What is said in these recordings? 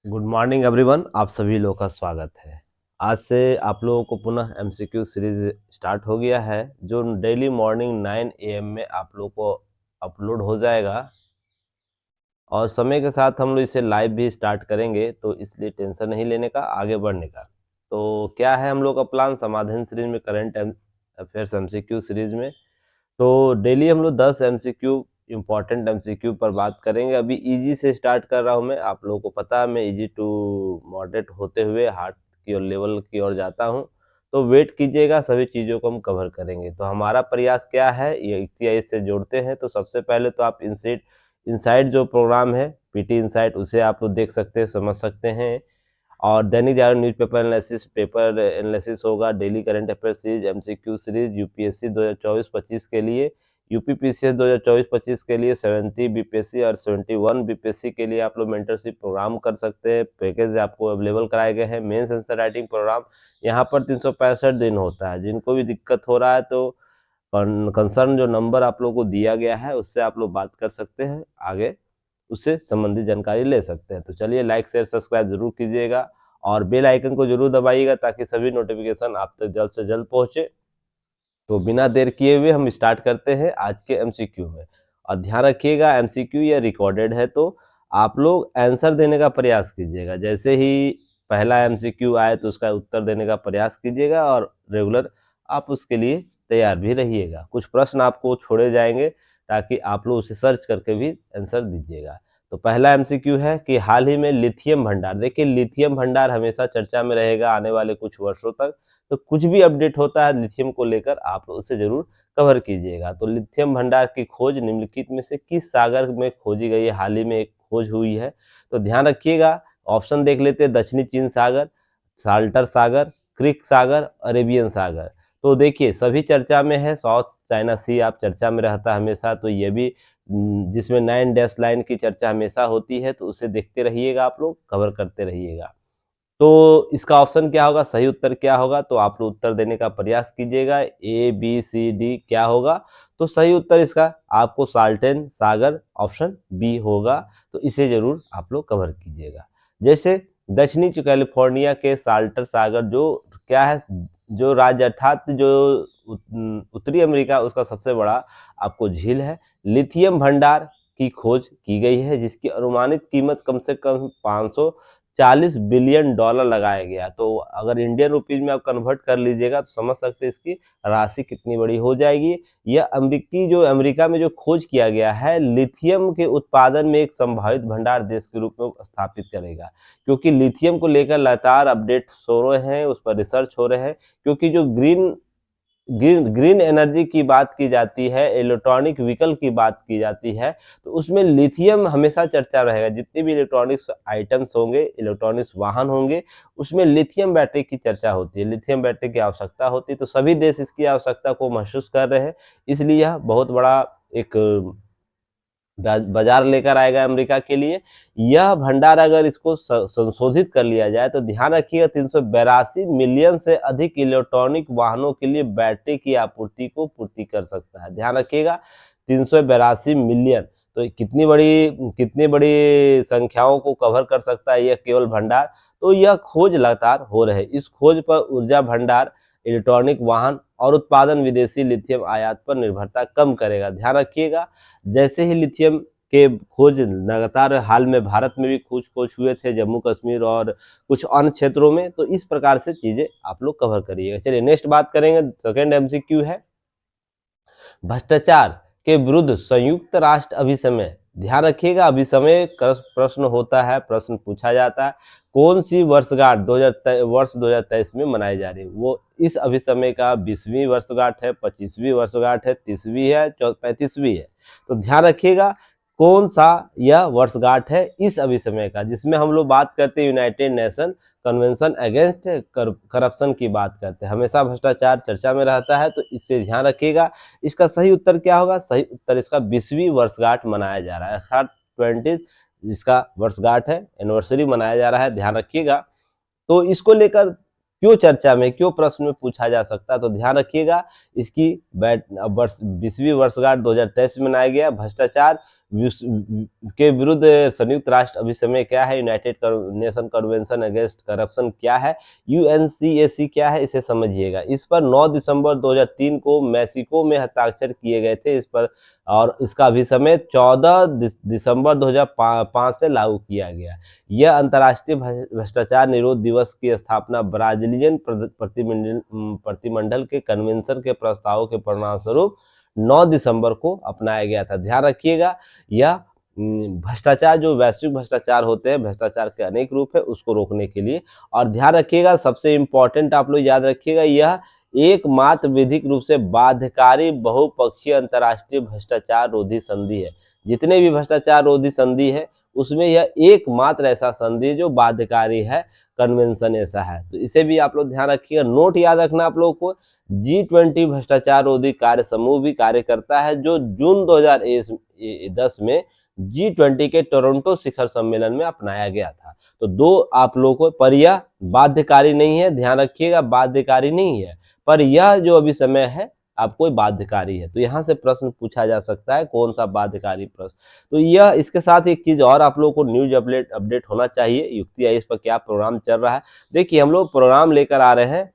Good morning everyone. आप सभी लोगों का स्वागत है। आज से आप लोगों को पुनः एमसीक्यू सीरीज स्टार्ट हो गया है, जो डेली मॉर्निंग 9 AM में आप लोगों को अपलोड हो जाएगा और समय के साथ हम लोग इसे लाइव भी स्टार्ट करेंगे, तो इसलिए टेंशन नहीं लेने का, आगे बढ़ने का। तो क्या है हम लोग का प्लान समाधान सीरीज में, करंट अफेयर्स एमसीक्यू सीरीज में। तो डेली हम लोग 10 एमसीक्यू, इम्पॉर्टेंट एमसीक्यू पर बात करेंगे। अभी इजी से स्टार्ट कर रहा हूँ मैं, आप लोगों को पता है मैं इजी टू मॉडरेट होते हुए हार्ड की ओर, लेवल की ओर जाता हूँ। तो वेट कीजिएगा, सभी चीज़ों को हम कवर करेंगे। तो हमारा प्रयास क्या है, ये इक्तियाइज से जोड़ते हैं। तो सबसे पहले तो आप इनसाइट इनसाइट जो प्रोग्राम है, पीटी इनसाइट, उसे आप लोग देख सकते हैं, समझ सकते हैं। और Dainik Jagran newspaper analysis, paper analysis होगा, daily current affair series, MCQ series, UPSC 2024-25 के लिए, यूपीपीसीएस 2024-25 के लिए, 70 बीपीएससी और 71 बीपीएससी के लिए आप लोग मेंटरशिप प्रोग्राम कर सकते हैं। पैकेज आपको अवेलेबल कराए गए हैं। मेंस आंसर राइटिंग प्रोग्राम यहाँ पर 365 दिन होता है। जिनको भी दिक्कत हो रहा है तो कंसर्न जो नंबर आप लोगों को दिया गया है, उससे आप लोग बात कर सकते हैं, आगे उससे संबंधित जानकारी ले सकते हैं। तो चलिए, लाइक शेयर सब्सक्राइब जरूर कीजिएगा और बेल आइकन को जरूर दबाइएगा, ताकि सभी नोटिफिकेशन आप तक जल्द से जल्द पहुंचे। तो बिना देर किए हुए हम स्टार्ट करते हैं आज के एमसीक्यू में। और ध्यान रखिएगा, एमसीक्यू या रिकॉर्डेड है तो आप लोग आंसर देने का प्रयास कीजिएगा। जैसे ही पहला एमसीक्यू आए तो उसका उत्तर देने का प्रयास कीजिएगा, और रेगुलर आप उसके लिए तैयार भी रहिएगा। कुछ प्रश्न आपको छोड़े जाएंगे, ताकि आप लोग उसे सर्च करके भी आंसर दीजिएगा। तो पहला एमसीक्यू है कि हाल ही में लिथियम भंडार, देखिए लिथियम भंडार हमेशा चर्चा में रहेगा आने वाले कुछ वर्षों तक। तो कुछ भी अपडेट होता है लिथियम को लेकर, आप उसे जरूर कवर कीजिएगा। तो लिथियम भंडार की खोज निम्नलिखित में से किस सागर में खोजी गई है? हाल ही में एक खोज हुई है, तो ध्यान रखिएगा। ऑप्शन देख लेते हैं, दक्षिणी चीन सागर, साल्टर सागर, क्रिक सागर, अरेबियन सागर। तो देखिए सभी चर्चा में है। साउथ चाइना सी आप चर्चा में रहता है हमेशा, तो ये भी जिसमें 9 डैश लाइन की चर्चा हमेशा होती है, तो उसे देखते रहिएगा, आप लोग कवर करते रहिएगा। तो इसका ऑप्शन क्या होगा, सही उत्तर क्या होगा? तो आप लोग उत्तर देने का प्रयास कीजिएगा। ए बी सी डी क्या होगा? तो सही उत्तर इसका आपको साल्टेन सागर ऑप्शन बी होगा। तो इसे जरूर आप लोग कवर कीजिएगा। जैसे दक्षिणी कैलिफोर्निया के साल्टर सागर जो क्या है, जो राज्य अर्थात जो उत्तरी अमेरिका, उसका सबसे बड़ा आपको झील है। लिथियम भंडार की खोज की गई है, जिसकी अनुमानित कीमत कम से कम 540 बिलियन डॉलर लगाया गया। तो अगर इंडियन रुपीज में आप कन्वर्ट कर लीजिएगा तो समझ सकते हैं इसकी राशि कितनी बड़ी हो जाएगी। यह अमेरिका में जो खोज किया गया है, लिथियम के उत्पादन में एक संभावित भंडार देश के रूप में स्थापित करेगा। क्योंकि लिथियम को लेकर लगातार अपडेट हो रहे हैं, उस पर रिसर्च हो रहे हैं। क्योंकि जो ग्रीन ग्रीन ग्रीन एनर्जी की बात की जाती है, इलेक्ट्रॉनिक व्हीकल की बात की जाती है, तो उसमें लिथियम हमेशा चर्चा रहेगा। जितने भी इलेक्ट्रॉनिक्स आइटम्स होंगे, इलेक्ट्रॉनिक्स वाहन होंगे, उसमें लिथियम बैटरी की चर्चा होती है, लिथियम बैटरी की आवश्यकता होती है। तो सभी देश इसकी आवश्यकता को महसूस कर रहे हैं, इसलिए यह बहुत बड़ा एक बाजार लेकर आएगा अमेरिका के लिए। यह भंडार अगर इसको संशोधित कर लिया जाए, तो ध्यान रखिएगा 382 मिलियन से अधिक इलेक्ट्रॉनिक वाहनों के लिए बैटरी की आपूर्ति को पूर्ति कर सकता है। ध्यान रखिएगा 382 मिलियन, तो कितनी बड़ी संख्याओं को कवर कर सकता है यह केवल भंडार। तो यह खोज लगातार हो रहे, इस खोज पर ऊर्जा भंडार, इलेक्ट्रॉनिक वाहन और उत्पादन विदेशी लिथियम आयात पर निर्भरता कम करेगा। ध्यान रखिएगा, जैसे ही लिथियम के खोज लगातार हाल में भारत में भी खोज हुए थे, जम्मू कश्मीर और कुछ अन्य क्षेत्रों में, तो इस प्रकार से चीजें आप लोग कवर करिएगा। चलिए नेक्स्ट बात करेंगे। सेकेंड एमसीक्यू है, भ्रष्टाचार के विरुद्ध संयुक्त राष्ट्र अभिसमय। ध्यान रखिएगा, अभिसमय प्रश्न होता है, प्रश्न पूछा जाता है। कौन सी वर्षगांठ वर्ष 2023 में मनाई जा रही है? वो इस अभिसमय का 20वीं वर्षगांठ है, 25वीं वर्षगांठ है, 30वीं है, 35वीं है। तो ध्यान रखिएगा कौन सा यह वर्षगांठ है इस अभिसमय का, जिसमें हम लोग बात करते हैं United nation convention against corruption की बात करते हैं। हमेशा भ्रष्टाचार चर्चा में रहता है, तो इससे ध्यान रखिएगा। इसका सही उत्तर क्या होगा? सही उत्तर इसका 20वीं वर्षगांठ मनाया जा रहा है, अर्थात 20 इसका वर्षगांठ है, एनिवर्सरी मनाया जा रहा है। ध्यान रखिएगा। तो इसको लेकर क्यों चर्चा में, क्यों प्रश्न में पूछा जा सकता है, तो ध्यान रखिएगा इसकी 20वीं वर्षगांठ 2023 में मनाया गया। भ्रष्टाचार के विरुद्ध संयुक्त राष्ट्र अभी समय क्या है, United nation convention against corruption क्या है, यूएनसीएसी क्या है, इसे समझिएगा। इस पर 9 दिसंबर 2003 को मैक्सिको में हस्ताक्षर किए गए थे इस पर, और इसका अभी समय 14 दिसंबर 2005 से लागू किया गया। यह अंतर्राष्ट्रीय भ्रष्टाचार निरोध दिवस की स्थापना ब्राजीलियन प्रतिमंडल के कन्वेंशन के प्रस्तावों के परिणाम स्वरूप 9 दिसंबर को अपनाया गया था। ध्यान रखिएगा, यह भ्रष्टाचार, जो वैश्विक भ्रष्टाचार होते हैं, भ्रष्टाचार के अनेक रूप है, उसको रोकने के लिए। और ध्यान रखिएगा, सबसे इंपॉर्टेंट आप लोग याद रखिएगा, यह एकमात्र विधिक रूप से बाध्यकारी बहुपक्षीय अंतर्राष्ट्रीय भ्रष्टाचार रोधी संधि है। जितने भी भ्रष्टाचार रोधी संधि है उसमें यह एकमात्र ऐसा संधि है जो बाध्यकारी है, कन्वेंशन ऐसा है। तो इसे भी आप लोग ध्यान रखिएगा। नोट याद रखना आप लोगों को, G20 भ्रष्टाचार रोधी कार्य समूह भी कार्य करता है, जो जून 2010 में G20 के टोरंटो शिखर सम्मेलन में अपनाया गया था। तो दो आप लोगों को, पर यह बाध्यकारी नहीं है, ध्यान रखिएगा, बाध्यकारी नहीं है, पर यह जो अभी समय है आपको बाध्यकारी है। तो यहाँ से प्रश्न पूछा जा सकता है, कौन सा बाध्यकारी प्रश्न। तो यह, इसके साथ एक चीज और आप लोगों को न्यूज अपडेट होना चाहिए, युक्ति आई इस पर क्या प्रोग्राम चल रहा है। देखिए, हम लोग प्रोग्राम लेकर आ रहे हैं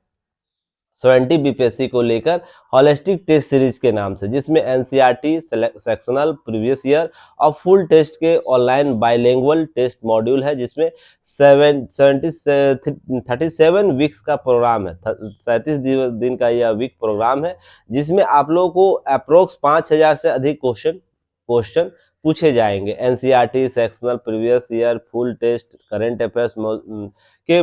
70 बीपीएससी को लेकर होलिस्टिक टेस्ट सीरीज के नाम से, जिसमें एनसीईआरटी, सेक्शनल, प्रीवियस ईयर और फुल टेस्ट के ऑनलाइन बाइलिंगुअल टेस्ट मॉड्यूल है, जिसमें 37 वीक्स का प्रोग्राम है, 37 दिन का यह वीक प्रोग्राम है, जिसमें आप लोगों को अप्रोक्स 5000 से अधिक क्वेश्चन पूछे जाएंगे। NCERT, sectional, previous year, full test, current affairs के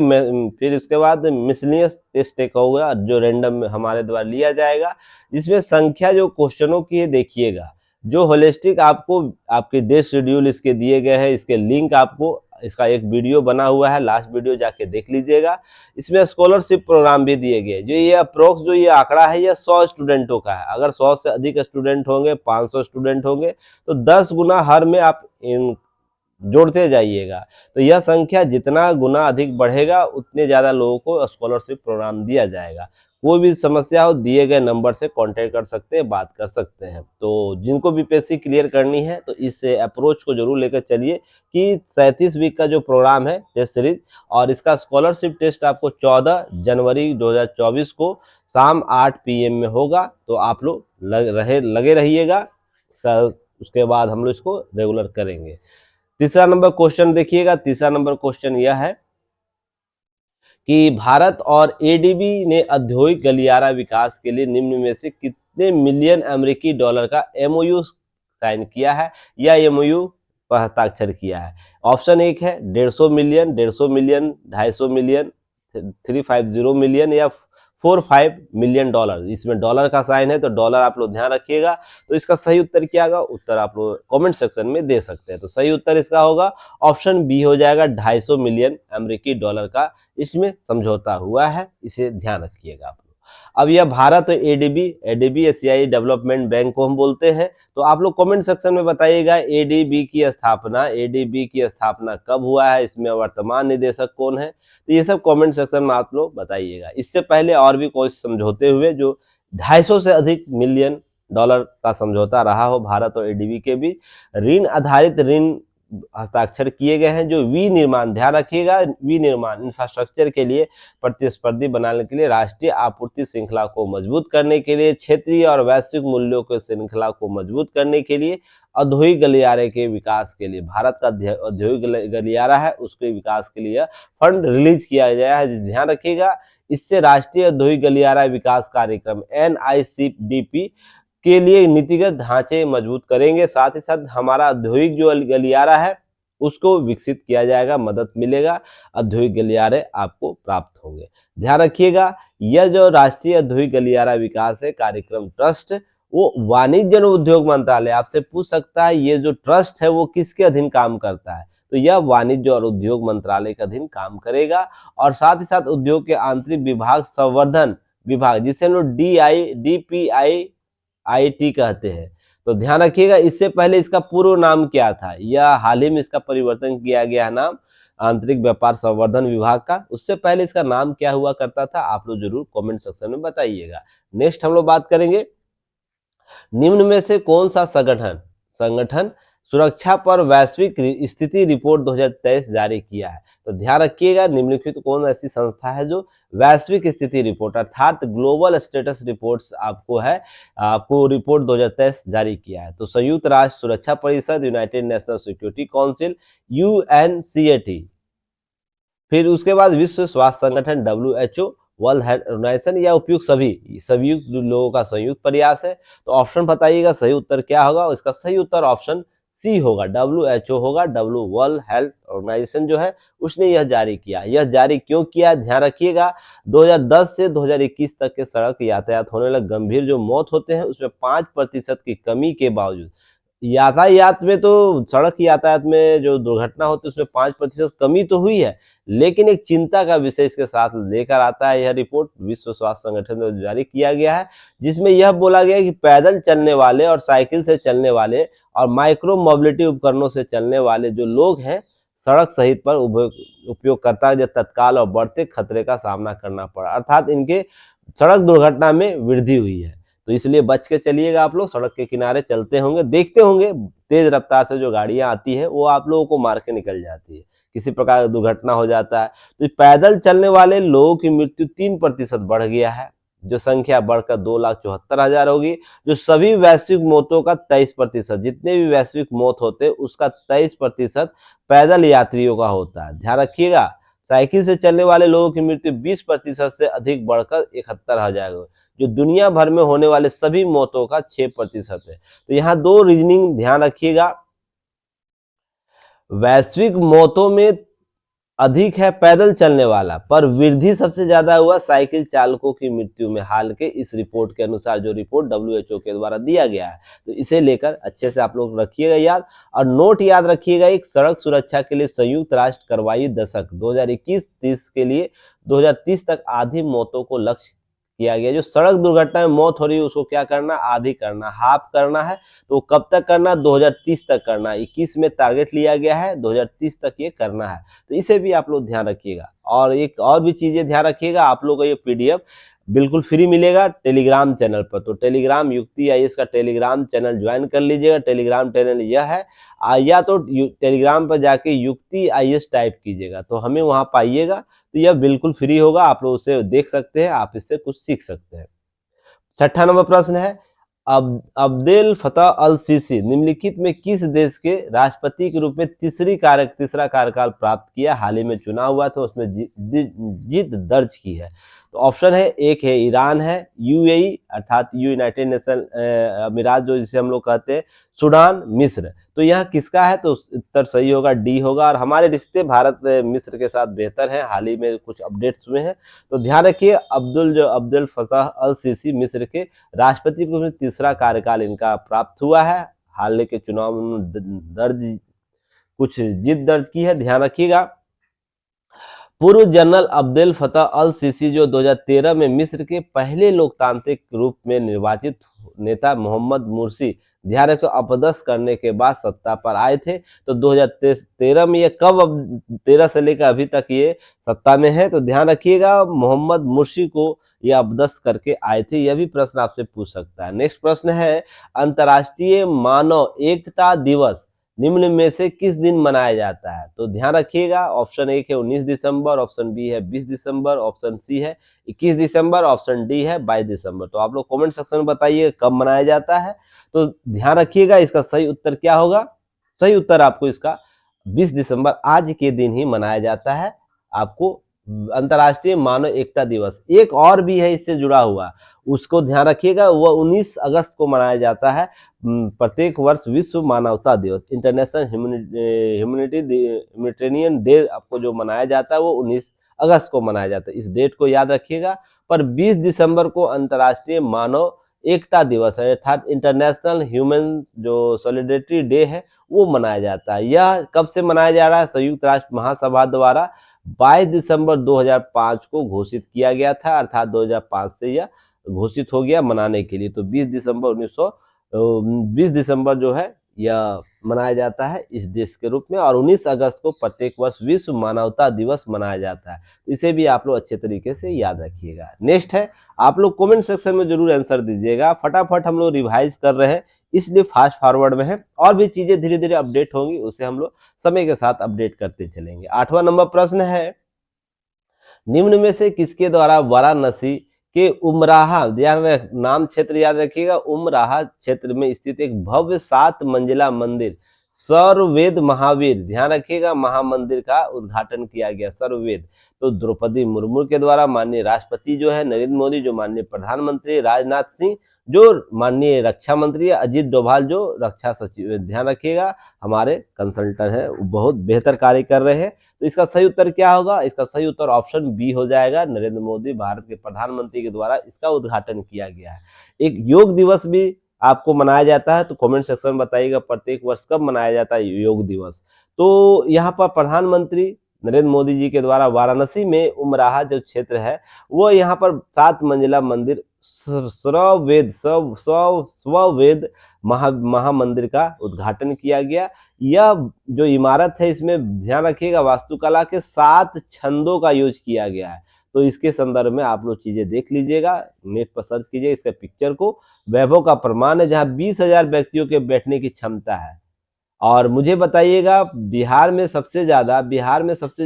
फिर उसके बाद मिसलिनियस टेस्ट एक होगा जो रैंडम हमारे द्वारा लिया जाएगा, जिसमें संख्या जो क्वेश्चनों की है देखिएगा, जो होलिस्टिक आपको आपके डेट शेड्यूल इसके दिए गए हैं, इसके लिंक आपको, इसका एक वीडियो बना हुआ है, लास्ट वीडियो जाके देख लीजिएगा। इसमें स्कॉलरशिप प्रोग्राम भी दिए गए, जो ये अप्रोक्स जो ये आंकड़ा है, यह 100 स्टूडेंटों का है। अगर 100 से अधिक स्टूडेंट होंगे, 500 स्टूडेंट होंगे, तो 10 गुना हर में आप जोड़ते जाइएगा। तो यह संख्या जितना गुना अधिक बढ़ेगा, उतने ज्यादा लोगों को स्कॉलरशिप प्रोग्राम दिया जाएगा। कोई भी समस्या हो, दिए गए नंबर से कांटेक्ट कर सकते हैं, बात कर सकते हैं। तो जिनको बीपीएससी क्लियर करनी है, तो इस अप्रोच को जरूर लेकर चलिए कि 37 वीक का जो प्रोग्राम है टेस्ट सीरीज, और इसका स्कॉलरशिप टेस्ट आपको 14 जनवरी 2024 को शाम 8 PM में होगा। तो आप लोग लगे रहिएगा, उसके बाद हम लोग इसको रेगुलर करेंगे। तीसरा नंबर क्वेश्चन देखिएगा, तीसरा नंबर क्वेश्चन यह है कि भारत और एडीबी ने औद्योगिक गलियारा विकास के लिए निम्न में से कितने मिलियन अमेरिकी डॉलर का एमओयू साइन किया है या एमओयू पर हस्ताक्षर किया है। ऑप्शन एक है 150 मिलियन, 150 मिलियन, 250 मिलियन, 350 मिलियन या 45 मिलियन डॉलर। इसमें डॉलर का साइन है, तो डॉलर आप लोग ध्यान रखिएगा। तो इसका सही उत्तर क्या होगा, उत्तर आप लोग कमेंट सेक्शन में दे सकते हैं। तो सही उत्तर इसका होगा ऑप्शन बी हो जाएगा, 250 मिलियन अमेरिकी डॉलर का इसमें समझौता हुआ है, इसे ध्यान रखिएगा आप लोग। अब यह भारत और एडीबी एशियाई डेवलपमेंट बैंक को हम बोलते हैं। तो आप लोग कमेंट सेक्शन में बताइएगा एडीबी की स्थापना कब हुआ है, इसमें वर्तमान निदेशक कौन है। तो ये सब कमेंट सेक्शन में आप लोग बताइएगा। इससे पहले और भी कोई समझौते हुए जो 250 से अधिक मिलियन डॉलर का समझौता रहा हो भारत और एडीबी के बीच, ऋण आधारित ऋण हस्ताक्षर किए गए हैं, जो विनिर्माण, ध्यान रखिएगा, विनिर्माण इंफ्रास्ट्रक्चर के लिए प्रतिस्पर्धी बनाने के लिए, राष्ट्रीय आपूर्ति श्रृंखला को मजबूत करने के लिए, क्षेत्रीय और वैश्विक मूल्यों के श्रृंखला को मजबूत करने के लिए, औद्योगिक गलियारे के विकास के लिए, भारत का औद्योगिक गलियारा है उसके विकास के लिए फंड रिलीज किया गया है। ध्यान रखिएगा, इससे राष्ट्रीय औद्योगिक गलियारा विकास कार्यक्रम NICDP के लिए नीतिगत ढांचे मजबूत करेंगे। साथ ही साथ हमारा औद्योगिक जो गलियारा है उसको विकसित किया जाएगा, मदद मिलेगा, औद्योगिक गलियारे आपको प्राप्त होंगे। ध्यान रखिएगा, यह जो राष्ट्रीय औद्योगिक गलियारा विकास है कार्यक्रम ट्रस्ट, वो वाणिज्य और उद्योग मंत्रालय, आपसे पूछ सकता है ये जो ट्रस्ट है वो किसके अधीन काम करता है। तो यह वाणिज्य और उद्योग मंत्रालय के अधीन काम करेगा। और साथ ही साथ उद्योग के आंतरिक विभाग संवर्धन विभाग, जिसे हम लोग DPIIT कहते हैं। तो ध्यान रखिएगा, इससे पहले इसका पूर्व नाम क्या था, यह हाल ही में इसका परिवर्तन किया गया नाम आंतरिक व्यापार संवर्धन विभाग का। उससे पहले इसका नाम क्या हुआ करता था, आप लोग जरूर कमेंट सेक्शन में बताइएगा। नेक्स्ट हम लोग बात करेंगे, निम्न में से कौन सा संगठन सुरक्षा पर वैश्विक स्थिति रिपोर्ट 2023 जारी किया है। तो ध्यान रखिएगा, निम्नलिखित कौन ऐसी संस्था है जो वैश्विक स्थिति रिपोर्ट अर्थात ग्लोबल स्टेटस रिपोर्ट्स आपको रिपोर्ट 2023 जारी किया है। तो संयुक्त राष्ट्र सुरक्षा परिषद, यूनाइटेड नेशनल सिक्योरिटी काउंसिल, यूएनसीएटी, फिर उसके बाद विश्व स्वास्थ्य संगठन WHO, वर्ल्ड हेल्थ ऑर्गेनाइजेशन या उपयुक्त सभी लोगों का संयुक्त प्रयास है। तो ऑप्शन बताइएगा सही उत्तर क्या होगा। इसका सही उत्तर ऑप्शन सी होगा, WHO होगा। वर्ल्ड हेल्थ ऑर्गेनाइजेशन जो है उसने यह जारी किया। यह जारी क्यों किया, ध्यान रखिएगा। 2010 से 2021 तक के सड़क यातायात होने वाले गंभीर जो मौत होते हैं उसमें 5% की कमी के बावजूद यातायात में तो सड़क यातायात में जो दुर्घटना होती है उसमें 5% कमी तो हुई है, लेकिन एक चिंता का विषय इसके साथ लेकर आता है यह रिपोर्ट विश्व स्वास्थ्य संगठन द्वारा जारी किया गया है, जिसमें यह बोला गया है कि पैदल चलने वाले और साइकिल से चलने वाले और माइक्रो मोबिलिटी उपकरणों से चलने वाले जो लोग हैं सड़क सहित पर उपयोगकर्ता जो तत्काल और बढ़ते खतरे का सामना करना पड़ा, अर्थात इनके सड़क दुर्घटना में वृद्धि हुई है। तो इसलिए बच के चलिएगा। आप लोग सड़क के किनारे चलते होंगे, देखते होंगे तेज रफ्तार से जो गाड़ियां आती है वो आप लोगों को मार के निकल जाती है, किसी प्रकार का दुर्घटना हो जाता है। तो पैदल चलने वाले लोगों की मृत्यु 3% बढ़ गया है, जो संख्या बढ़कर 2,74,000 होगी। जो सभी वैश्विक मौतों का 23%, जितने भी वैश्विक मौत होते हैं उसका 23% पैदल यात्रियों का होता है, ध्यान रखिएगा। साइकिल से चलने वाले लोगों की मृत्यु 20% से अधिक बढ़कर 71,000 हो, जो दुनिया भर में होने वाले सभी मौतों का 6% है। तो यहाँ दो रीजनिंग ध्यान रखिएगा। वैश्विक मौतों में अधिक है पैदल चलने वाला, पर वृद्धि सबसे ज्यादा हुआ साइकिल चालकों की मृत्यु में, हाल के इस रिपोर्ट के अनुसार, जो रिपोर्ट WHO के द्वारा दिया गया है। तो इसे लेकर अच्छे से आप लोग रखिएगा याद, और नोट याद रखिएगा। एक सड़क सुरक्षा के लिए संयुक्त राष्ट्र कार्रवाई दशक 2021-30 के लिए 2030 तक आधी मौतों को लक्ष्य किया गया। जो सड़क दुर्घटना में मौत हो रही है उसको क्या करना, आधी करना, हाफ करना है। तो कब तक करना, 2030 तक करना। 21 में टारगेट लिया गया है, 2030 तक ये करना है। तो इसे भी आप लोग ध्यान रखिएगा। और एक और भी चीजें ध्यान रखिएगा, आप लोग को ये PDF बिल्कुल फ्री मिलेगा टेलीग्राम चैनल पर। तो टेलीग्राम युक्ति IAS का टेलीग्राम चैनल ज्वाइन कर लीजिएगा। टेलीग्राम चैनल यह है, या तो टेलीग्राम पर जाके युक्ति IAS टाइप कीजिएगा तो हमें वहां पाइएगा। तो यह बिल्कुल फ्री होगा, आप लोग उसे देख सकते हैं, आप इससे कुछ सीख सकते हैं। 6ठा नंबर प्रश्न है, अब्देल फतह अल सीसी निम्नलिखित में किस देश के राष्ट्रपति के रूप में तीसरा कार्यकाल प्राप्त किया, हाल ही में चुनाव हुआ था उसमें जीत दर्ज की है। तो ऑप्शन है, एक है ईरान है, UAE अर्थात यूनाइटेड नेशनल अमीरात जो जिसे हम लोग कहते हैं, सूडान, मिस्र। तो यह किसका है, तो उत्तर सही होगा, डी होगा। और हमारे रिश्ते भारत मिस्र के साथ बेहतर हैं, हाल ही में कुछ अपडेट्स हुए हैं। तो ध्यान रखिए, अब्दुल फतह अल सीसी मिस्र के राष्ट्रपति को तीसरा कार्यकाल इनका प्राप्त हुआ है, हाल के चुनाव में कुछ जीत दर्ज की है, ध्यान रखिएगा। पूर्व जनरल अब्देल फतह अल सीसी जो 2013 में मिस्र के पहले लोकतांत्रिक रूप में निर्वाचित नेता मोहम्मद मुर्सी ध्यान रखो अपदस्थ करने के बाद सत्ता पर आए थे। तो 2013 में ये कब, 13 से लेकर अभी तक ये सत्ता में है। तो ध्यान रखिएगा, मोहम्मद मुर्सी को ये अपदस्थ करके आए थे, यह भी प्रश्न आपसे पूछ सकता है। नेक्स्ट प्रश्न है, अंतर्राष्ट्रीय मानव एकता दिवस निम्न में से किस दिन मनाया जाता है। तो ध्यान रखिएगा, ऑप्शन 1 है 19 दिसंबर, ऑप्शन बी है 20 दिसंबर, ऑप्शन सी है 21 दिसंबर, ऑप्शन डी है 22 दिसंबर। तो आप लोग कमेंट सेक्शन में बताइए कब मनाया जाता है। तो ध्यान रखिएगा, इसका सही उत्तर क्या होगा, सही उत्तर आपको इसका 20 दिसंबर आज के दिन ही मनाया जाता है। आपको अंतर्राष्ट्रीय मानव एकता दिवस एक और भी है इससे जुड़ा हुआ, उसको ध्यान रखिएगा, वह 19 अगस्त को मनाया जाता है। प्रत्येक वर्ष विश्व मानवता दिवस, इंटरनेशनल ह्यूमैनिटेरियन डे आपको जो मनाया जाता है वो 19 अगस्त को मनाया जाता है, इस डेट को याद रखिएगा। पर 20 दिसंबर को अंतर्राष्ट्रीय मानव एकता दिवस है, अर्थात इंटरनेशनल ह्यूमन जो सॉलिडेरिटी डे है वो मनाया जाता है। यह कब से मनाया जा रहा है, संयुक्त राष्ट्र महासभा द्वारा 22 दिसंबर 2005 को घोषित किया गया था, अर्थात 2005 से यह घोषित हो गया मनाने के लिए। तो 20 दिसंबर जो है यह मनाया जाता है इस देश के रूप में, और 19 अगस्त को प्रत्येक वर्ष विश्व मानवता दिवस मनाया जाता है। इसे भी आप लोग अच्छे तरीके से याद रखिएगा। नेक्स्ट है, आप लोग कमेंट सेक्शन में जरूर आंसर दीजिएगा, फटाफट हम लोग रिवाइज कर रहे हैं इसलिए फास्ट फॉरवर्ड में है। और भी चीजें धीरे धीरे अपडेट होंगी, उसे हम लोग समय के साथ अपडेट करते चलेंगे। 8वां नंबर प्रश्न है, निम्न में से किसके द्वारा वाराणसी के उमराहा, नाम क्षेत्र याद रखिएगा, उमराहा क्षेत्र में स्थित एक भव्य 7 मंजिला मंदिर सर्ववेद महावीर, ध्यान रखिएगा, महामंदिर का उद्घाटन किया गया, सर्ववेद। तो द्रौपदी मुर्मू के द्वारा, माननीय राष्ट्रपति जो है नरेंद्र मोदी, जो माननीय प्रधानमंत्री राजनाथ सिंह, जो माननीय रक्षा मंत्री अजीत डोभाल, जो रक्षा सचिव, ध्यान रखिएगा हमारे कंसल्टेंट है, बहुत बेहतर कार्य कर रहे हैं। तो इसका सही उत्तर क्या होगा? इसका सही उत्तर ऑप्शन बी हो जाएगा, नरेंद्र मोदी भारत के प्रधानमंत्री के द्वारा इसका उद्घाटन किया गया है। एक योग दिवस भी आपको मनाया जाता है, तो कमेंट सेक्शन में बताइएगा प्रत्येक वर्ष कब मनाया जाता है योग दिवस। तो यहाँ पर प्रधानमंत्री नरेंद्र मोदी जी के द्वारा वाराणसी में उमराहा जो क्षेत्र है, वो यहाँ पर 7 मंजिला मंदिर स्ववेद महामंदिर का उद्घाटन किया गया। यह जो इमारत है, इसमें ध्यान रखिएगा वास्तुकला के 7 छंदों का यूज किया गया है। तो इसके संदर्भ में आप लोग चीजें देख लीजिएगा, नेट पर सर्च कीजिए इसके पिक्चर को। वैभव का प्रमाण है, जहां 20,000 व्यक्तियों के बैठने की क्षमता है। और मुझे बताइएगा, बिहार में सबसे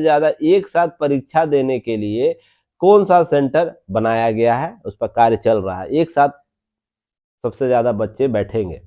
ज्यादा एक साथ परीक्षा देने के लिए कौन सा सेंटर बनाया गया है, उस पर कार्य चल रहा है, एक साथ सबसे ज्यादा बच्चे बैठेंगे।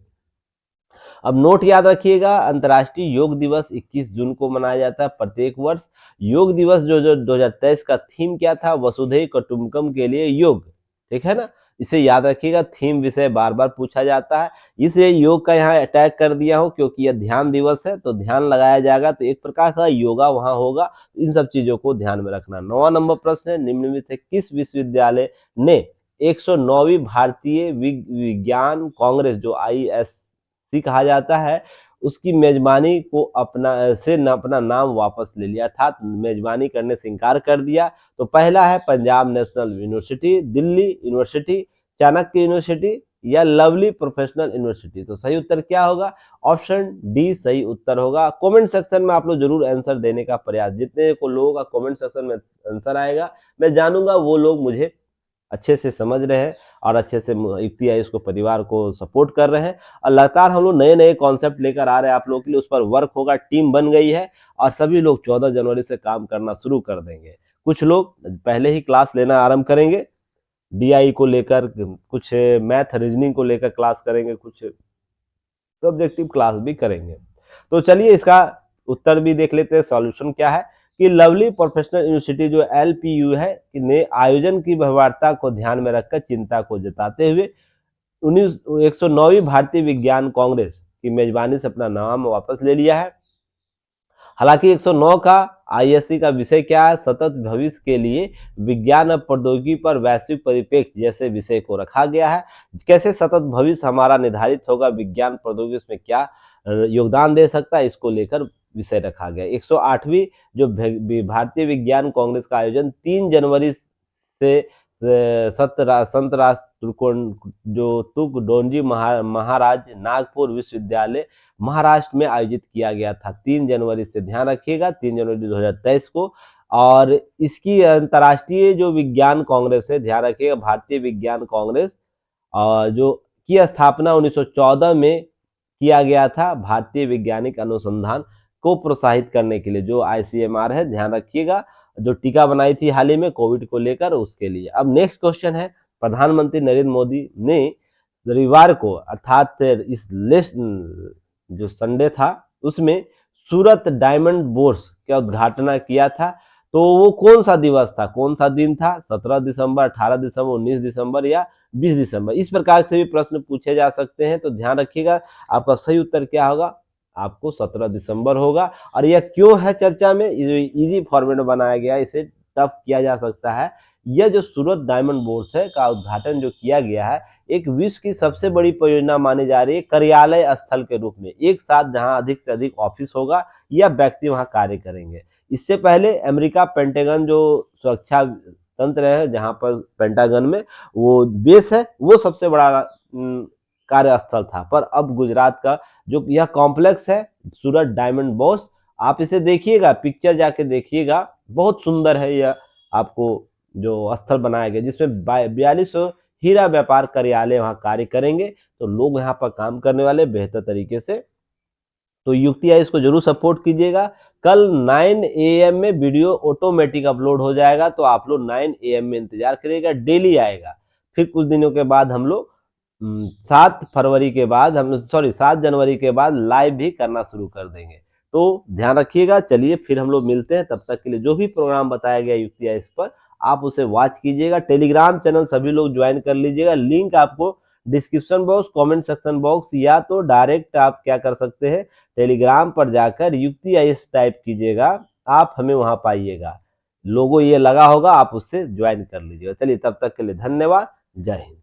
अब नोट याद रखिएगा, अंतर्राष्ट्रीय योग दिवस 21 जून को मनाया जाता है प्रत्येक वर्ष। योग दिवस जो 2023 का थीम क्या था? वसुधैव कुटुंबकम के लिए योग, ठीक है ना। इसे याद रखिएगा, थीम विषय बार बार पूछा जाता है, इसलिए योग का यहाँ अटैक कर दिया हूँ, क्योंकि यह ध्यान दिवस है, तो ध्यान लगाया जाएगा, तो एक प्रकार का योगा वहां होगा। इन सब चीजों को ध्यान में रखना। 9वां नंबर प्रश्न है, निम्न में से किस विश्वविद्यालय ने 109वीं भारतीय विज्ञान कांग्रेस, जो ISC कहा जाता है, उसकी मेजबानी को अपना नाम वापस ले लिया, अर्थात मेजबानी करने से इनकार कर दिया। तो पहला है Punjab national university, Delhi university, Chanakya university या लवली प्रोफेशनल यूनिवर्सिटी। तो सही उत्तर क्या होगा? ऑप्शन डी सही उत्तर होगा। कमेंट सेक्शन में आप लोग जरूर आंसर देने का प्रयास, जितने को लोगों का कमेंट सेक्शन में आंसर आएगा, मैं जानूंगा वो लोग मुझे अच्छे से समझ रहे हैं और अच्छे से यूपीआई इसको परिवार को सपोर्ट कर रहे हैं। और लगातार हम लोग नए नए कॉन्सेप्ट लेकर आ रहे हैं आप लोगों के लिए, उस पर वर्क होगा, टीम बन गई है और सभी लोग 14 जनवरी से काम करना शुरू कर देंगे। कुछ लोग पहले ही क्लास लेना आरंभ करेंगे, डीआई को लेकर, कुछ मैथ रीजनिंग को लेकर क्लास करेंगे, कुछ सब्जेक्टिव क्लास भी करेंगे। तो चलिए इसका उत्तर भी देख लेते हैं, सॉल्यूशन क्या है। कि लवली प्रोफेशनल यूनिवर्सिटी जो LPU है, ने आयोजन की व्यवहार्यता को ध्यान में रखकर चिंता को जताते हुए 109वीं भारतीय विज्ञान कांग्रेस की मेजबानी से अपना नाम वापस ले लिया है। हालांकि 109 का ISC का विषय क्या है? सतत भविष्य के लिए विज्ञान और प्रौद्योगिकी पर वैश्विक परिप्रेक्ष्य जैसे विषय को रखा गया है। कैसे सतत भविष्य हमारा निर्धारित होगा, विज्ञान प्रौद्योगिकी इसमें क्या योगदान दे सकता है, इसको लेकर विषय रखा गया। 108वीं जो भारतीय विज्ञान कांग्रेस का आयोजन 3 जनवरी से संत राज जो तुकडोंजी महाराज नागपुर विश्वविद्यालय महाराष्ट्र में आयोजित किया गया था, 3 जनवरी से, ध्यान रखिएगा 3 जनवरी 2023 को। और इसकी अंतर्राष्ट्रीय जो विज्ञान कांग्रेस है, ध्यान रखिएगा भारतीय विज्ञान कांग्रेस, जो की स्थापना 1914 में किया गया था, भारतीय वैज्ञानिक अनुसंधान को प्रोत्साहित करने के लिए, जो ICMR है, ध्यान रखिएगा, जो टीका बनाई थी हाल ही में कोविड को लेकर, उसके लिए। अब नेक्स्ट क्वेश्चन है, प्रधानमंत्री नरेंद्र मोदी ने रविवार को, अर्थात इस लिस्ट जो संडे था, उसमें सूरत डायमंड बोर्स का उद्घाटन किया था। तो वो कौन सा दिवस था, कौन सा दिन था? 17 दिसंबर, 18 दिसंबर, 19 दिसंबर या 20 दिसंबर? इस प्रकार से भी प्रश्न पूछे जा सकते हैं। तो ध्यान रखिएगा, आपका सही उत्तर क्या होगा? आपको 17 दिसंबर होगा। और यह क्यों है चर्चा में? इजी फॉर्मेट में बनाया गया है, इसे टफ किया जा सकता है। यह जो सूरत डायमंड बोर्स है का उद्घाटन जो किया गया है, एक विश्व की सबसे बड़ी परियोजना मानी जा रही है, कार्यालय स्थल के रूप में, एक साथ जहां अधिक से अधिक ऑफिस होगा या व्यक्ति वहां कार्य करेंगे। इससे पहले अमेरिका पेंटागन जो सुरक्षा तंत्र है, जहां पर पेंटागन में वो बेस है, वो सबसे बड़ा कार्यस्थल था। पर अब गुजरात का जो यह कॉम्प्लेक्स है, सूरत डायमंड बोर्स, आप इसे देखिएगा, पिक्चर जाके देखिएगा, बहुत सुंदर है यह आपको जो स्थल बनाया गया, जिसमें 4200 हीरा व्यापार कार्यालय वहां कार्य करेंगे। तो लोग यहाँ पर काम करने वाले बेहतर तरीके से। तो युक्ति आई इसको जरूर सपोर्ट कीजिएगा। कल 9 AM में वीडियो ऑटोमेटिक अपलोड हो जाएगा, तो आप लोग 9 AM में इंतजार करिएगा, डेली आएगा। फिर कुछ दिनों के बाद हम लोग 7 फरवरी के बाद हम सॉरी 7 जनवरी के बाद लाइव भी करना शुरू कर देंगे। तो ध्यान रखिएगा। चलिए फिर हम लोग मिलते हैं, तब तक के लिए जो भी प्रोग्राम बताया गया युक्ति आई इस पर आप उसे वॉच कीजिएगा। टेलीग्राम चैनल सभी लोग ज्वाइन कर लीजिएगा, लिंक आपको description box, comment section box, या तो डायरेक्ट आप क्या कर सकते हैं, टेलीग्राम पर जाकर युक्ति आईएएस टाइप कीजिएगा, आप हमें वहां पाइएगा। लोगो ये लगा होगा, आप उससे ज्वाइन कर लीजिएगा। चलिए तब तक के लिए धन्यवाद। जय हिंद।